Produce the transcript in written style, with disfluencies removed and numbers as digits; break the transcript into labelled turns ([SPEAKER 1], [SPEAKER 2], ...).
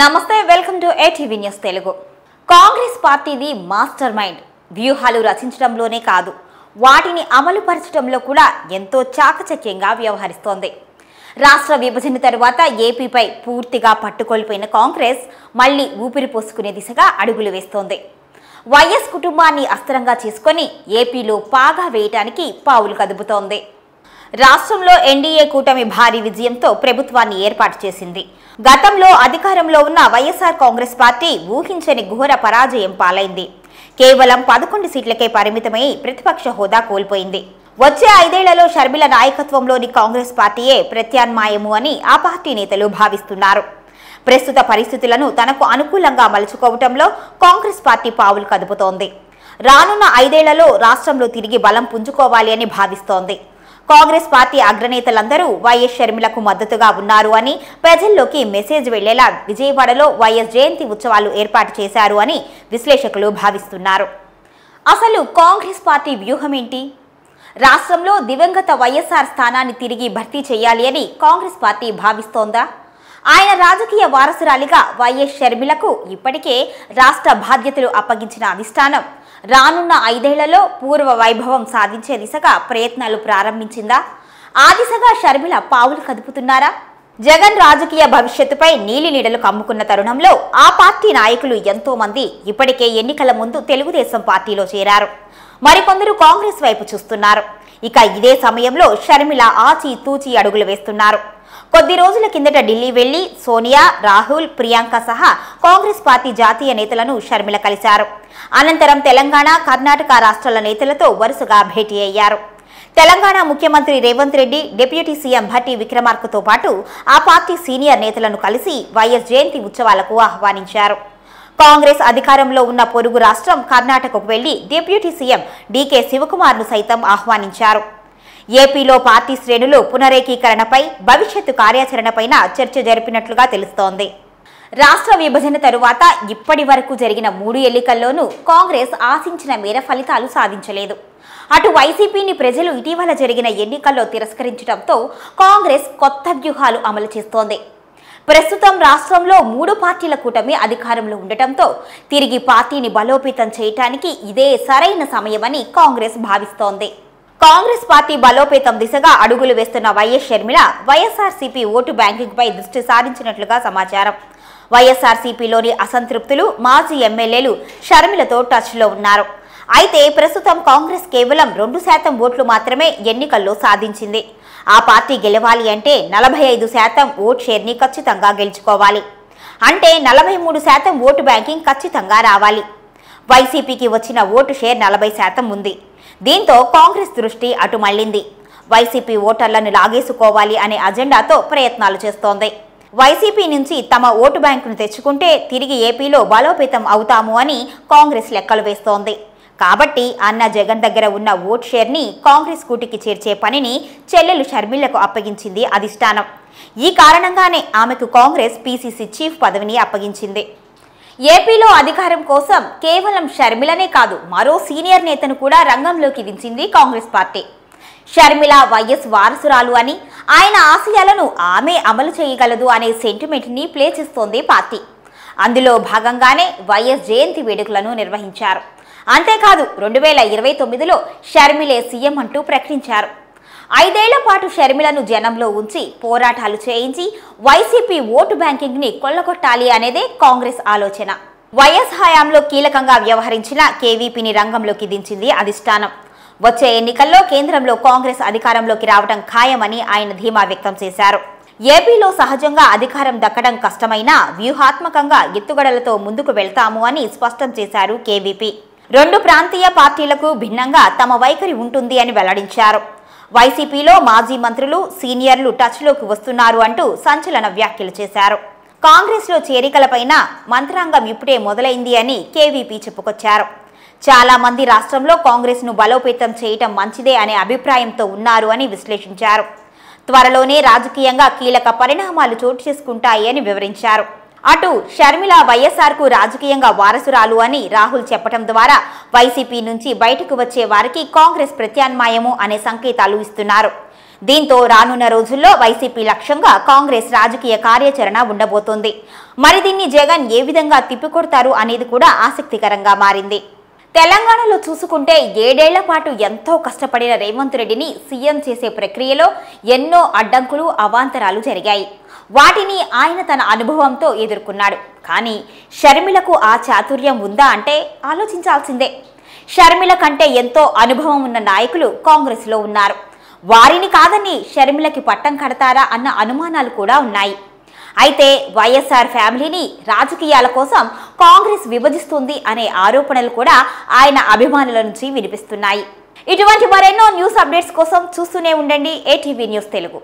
[SPEAKER 1] నమస్తే welcome to ATV news Telugu. Congress పార్టీది master mind. వ్యూహాలు రచించడంలోనే కాదు, వాటిని అమలు పరచడంలో కూడా ఎంతో చాకచక్యంగా వ్యవహరిస్తోంది. రాష్ట్ర విభజన తరువాత ఏపీపై పూర్తిగా పట్టుకోల్పోయిన కాంగ్రెస్ మళ్లీ ఊపిరి పోసుకునే దిశగా అడుగులు వేస్తోంది. వైఎస్ కుటుంబాన్ని అస్త్రంగా చేసుకొని ఏపీలో పాగా వేయటానికి పావులు కదుపుతోంది. రాష్ట్రంలో ఎన్డీఏ కూటమి భారీ విజయంతో ప్రభుత్వాన్ని ఏర్పాటు చేసింది. గతంలో అధికారంలో ఉన్న వైఎస్ఆర్ కాంగ్రెస్ పార్టీ ఊహించని ఘోర పరాజయం పాలైంది. కేవలం 11 సీట్లకే పరిమితమై ప్రతిపక్ష హోదా కోల్పోయింది. వచ్చే 5 ఏళ్లలో షర్మిల నాయకత్వంలోని కాంగ్రెస్ పార్టీయే ప్రత్యామ్నాయము అని ఆ పార్టీ నేతలు భావిస్తున్నారు. ప్రస్తుత పరిస్థితులను తనకు అనుకూలంగా మలుచుకోవటంలో కాంగ్రెస్ పార్టీ పావులు కదుపుతోంది. రానున్న 5 ఏళ్లలో రాష్ట్రంలో తిరిగి బలం పుంజుకోవాలి అని భావిస్తోంది. కాంగ్రెస్ పార్టీ అగ్రనేతలందరూ వైఎస్ షర్మిలకు మద్దతుగా ఉన్నారు అని ప్రజల్లోకి మెసేజ్ వెళ్లేలా విజయవాడలో వైఎస్ జయంతి ఉత్సవాలు ఏర్పాటు చేశారు అని విశ్లేషకులు భావిస్తున్నారు. అసలు కాంగ్రెస్ పార్టీ వ్యూహం ఏంటి? రాష్ట్రంలో దివంగత వైఎస్ఆర్ స్థానాన్ని తిరిగి భర్తీ చేయాలి అని కాంగ్రెస్ పార్టీ భావిస్తోందా? ఆయన రాజకీయ వారసురాలిగా వైఎస్ షర్మిలకు ఇప్పటికే రాష్ట్ర బాధ్యతలు అప్పగించిన అధిష్టానం రానున్న 5 ఏళ్లలో పూర్వ వైభవం సాధించే దిశగా ప్రయత్నాలు ప్రారంభించిందా? ఆ దిశగా షర్మిల పావులు కదుపుతున్నారా? జగన్ రాజకీయ భవిష్యత్తుపై నీలి నీడలు కమ్ముకున్న తరుణంలో ఆ పార్టీ నాయకులు ఎంతో మంది ఇప్పటికే ఎన్నికల ముందు తెలుగుదేశం పార్టీలో చేరారు. మరికొందరు కాంగ్రెస్ వైపు చూస్తున్నారు. ఇక ఇదే సమయంలో షర్మిల ఆచి తూచి అడుగులు వేస్తున్నారు. కొద్ది రోజుల కిందట ఢిల్లీ వెళ్లి సోనియా, రాహుల్, ప్రియాంక సహా కాంగ్రెస్ పార్టీ జాతీయ నేతలను షర్మిల కలిశారు. అనంతరం తెలంగాణ, కర్ణాటక రాష్ట్రాల నేతలతో వరుసగా భేటీ అయ్యారు. తెలంగాణ ముఖ్యమంత్రి రేవంత్ రెడ్డి, డిప్యూటీ సీఎం భట్టి విక్రమార్కతో పాటు ఆ పార్టీ సీనియర్ నేతలను కలిసి వైఎస్ జయంతి ఉత్సవాలకు ఆహ్వానించారు. కాంగ్రెస్ అధికారంలో ఉన్న పొరుగు రాష్ట్రం కర్ణాటకకు వెళ్లి డిప్యూటీ సీఎం డీకే శివకుమార్ను సైతం ఆహ్వానించారు. ఏపీలో పార్టీ శ్రేణులు పునరేకీకరణపై, భవిష్యత్తు కార్యాచరణపై చర్చ జరిపినట్లుగా తెలుస్తోంది. రాష్ట్ర విభజన తరువాత ఇప్పటి వరకు జరిగిన 3 ఎన్నికల్లోనూ కాంగ్రెస్ ఆశించిన మేర ఫలితాలు సాధించలేదు. అటు వైసీపీని ప్రజలు ఇటీవల జరిగిన ఎన్నికల్లో తిరస్కరించడంతో కాంగ్రెస్ కొత్త వ్యూహాలు అమలు చేస్తోంది. ప్రస్తుతం రాష్ట్రంలో 3 పార్టీల కూటమి అధికారంలో ఉండటంతో తిరిగి పార్టీని బలోపేతం చేయడానికి ఇదే సరైన సమయమని కాంగ్రెస్ భావిస్తోంది. కాంగ్రెస్ పార్టీ బలోపేతం దిశగా అడుగులు వేస్తున్న YS Sharmila YSRCP vote banking పై దృష్టి సారించినట్లుగా సమాచారం. వైఎస్ఆర్సీపీలోని అసంతృప్తులు, మాజీ ఎమ్మెల్యేలు షర్మిలతో టచ్లో ఉన్నారు. అయితే ప్రస్తుతం కాంగ్రెస్ కేవలం 2% ఓట్లు మాత్రమే ఎన్నికల్లో సాధించింది. ఆ పార్టీ గెలవాలి అంటే 45% ఓట్ షేర్ని ఖచ్చితంగా గెలుచుకోవాలి. అంటే 43% ఓటు బ్యాంకింగ్ ఖచ్చితంగా రావాలి. వైసీపీకి వచ్చిన ఓటు షేర్ 40% ఉంది. దీంతో కాంగ్రెస్ దృష్టి అటు మళ్లింది. వైసీపీ ఓటర్లను లాగేసుకోవాలి అనే అజెండాతో ప్రయత్నాలు చేస్తోంది. వైసీపీ నుంచి తమ ఓటు బ్యాంకును తెచ్చుకుంటే తిరిగి ఏపీలో బలోపేతం అవుతాము అని కాంగ్రెస్ లెక్కలు వేస్తోంది. కాబట్టి అన్న జగన్ దగ్గర ఉన్న ఓట్ షేర్ని కాంగ్రెస్ కూటికి చేర్చే పనిని చెల్లెలు షర్మిలకు అప్పగించింది అధిష్టానం. ఈ కారణంగానే ఆమెకు కాంగ్రెస్ పీసీసీ చీఫ్ పదవిని అప్పగించింది. ఏపీలో అధికారం కోసం కేవలం షర్మిలనే కాదు, మరో సీనియర్ నేతను కూడా రంగంలోకి దించింది కాంగ్రెస్ పార్టీ. షర్మిల వైఎస్ వారసురాలు అని, ఆయన ఆశయాలను ఆమె అమలు చేయగలదు అనే సెంటిమెంట్ని ప్లే చేస్తోంది పార్టీ. అందులో భాగంగానే వైఎస్ జయంతి వేడుకలను నిర్వహించారు. అంతేకాదు 2029లో షర్మిలే సీఎం అంటూ ప్రకటించారు. 5 ఏళ్ల పాటు షర్మిలను జనంలో ఉంచి పోరాటాలు చేయించి వైసీపీ ఓటు బ్యాంకింగ్ ని కొల్లగొట్టాలి అనేదే కాంగ్రెస్ ఆలోచన. వైఎస్ హయాంలో కీలకంగా వ్యవహరించిన కేవీపీని రంగంలోకి దించింది అధిష్టానం. వచ్చే ఎన్నికల్లో కేంద్రంలో కాంగ్రెస్ అధికారంలోకి రావడం ఖాయమని ఆయన ధీమా వ్యక్తం చేశారు. ఏపీలో సహజంగా అధికారం దక్కడం కష్టమైనా వ్యూహాత్మకంగా ఎత్తుగడలతో ముందుకు వెళ్తాము అని స్పష్టం చేశారు కేవీపీ. 2 ప్రాంతీయ పార్టీలకు భిన్నంగా తమ వైఖరి ఉంటుంది అని వెల్లడించారు. వైసీపీలో మాజీ మంత్రులు, సీనియర్లు టచ్లోకి వస్తున్నారు అంటూ సంచలన వ్యాఖ్యలు చేశారు. కాంగ్రెస్లో చేరికలపైన మంత్రాంగం ఇప్పుడే మొదలైంది అని కేవీపీ చెప్పుకొచ్చారు. చాలా మంది రాష్ట్రంలో కాంగ్రెస్ను బలోపేతం చేయటం మంచిదే అనే అభిప్రాయంతో ఉన్నారు అని విశ్లేషించారు. త్వరలోనే రాజకీయంగా కీలక పరిణామాలు చోటు చేసుకుంటాయి అని వివరించారు. అటు షర్మిల వైఎస్ఆర్కు రాజకీయంగా వారసురాలు అని రాహుల్ చెప్పడం ద్వారా వైసీపీ నుంచి బయటకు వచ్చే వారికి కాంగ్రెస్ ప్రత్యామ్నాయము అనే సంకేతాలు ఇస్తున్నారు. దీంతో రానున్న రోజుల్లో వైసీపీ లక్ష్యంగా కాంగ్రెస్ రాజకీయ కార్యాచరణ ఉండబోతోంది. మరి దీన్ని జగన్ ఏ విధంగా తిప్పికొడతారు అనేది కూడా ఆసక్తికరంగా మారింది. తెలంగాణలో చూసుకుంటే 7 ఏళ్ల పాటు ఎంతో కష్టపడిన రేవంత్ రెడ్డిని సీఎం చేసే ప్రక్రియలో ఎన్నో అడ్డంకులు, అవాంతరాలు జరిగాయి. వాటిని ఆయన తన అనుభవంతో ఎదుర్కొన్నాడు. కానీ షర్మిలకు ఆ చాతుర్యం ఉందా అంటే ఆలోచించాల్సిందే. షర్మిల కంటే ఎంతో అనుభవం ఉన్న నాయకులు కాంగ్రెస్లో ఉన్నారు. వారిని కాదని షర్మిలకి పట్టం కడతారా అన్న అనుమానాలు కూడా ఉన్నాయి. అయితే వైఎస్ఆర్ ఫ్యామిలీని రాజకీయాల కోసం కాంగ్రెస్ విభజిస్తుంది అనే ఆరోపణలు కూడా ఆయన అభిమానుల నుంచి వినిపిస్తున్నాయి. ఇటువంటి మరెన్నో న్యూస్ అప్డేట్స్ కోసం చూస్తూనే ఉండండి ATV న్యూస్ తెలుగు.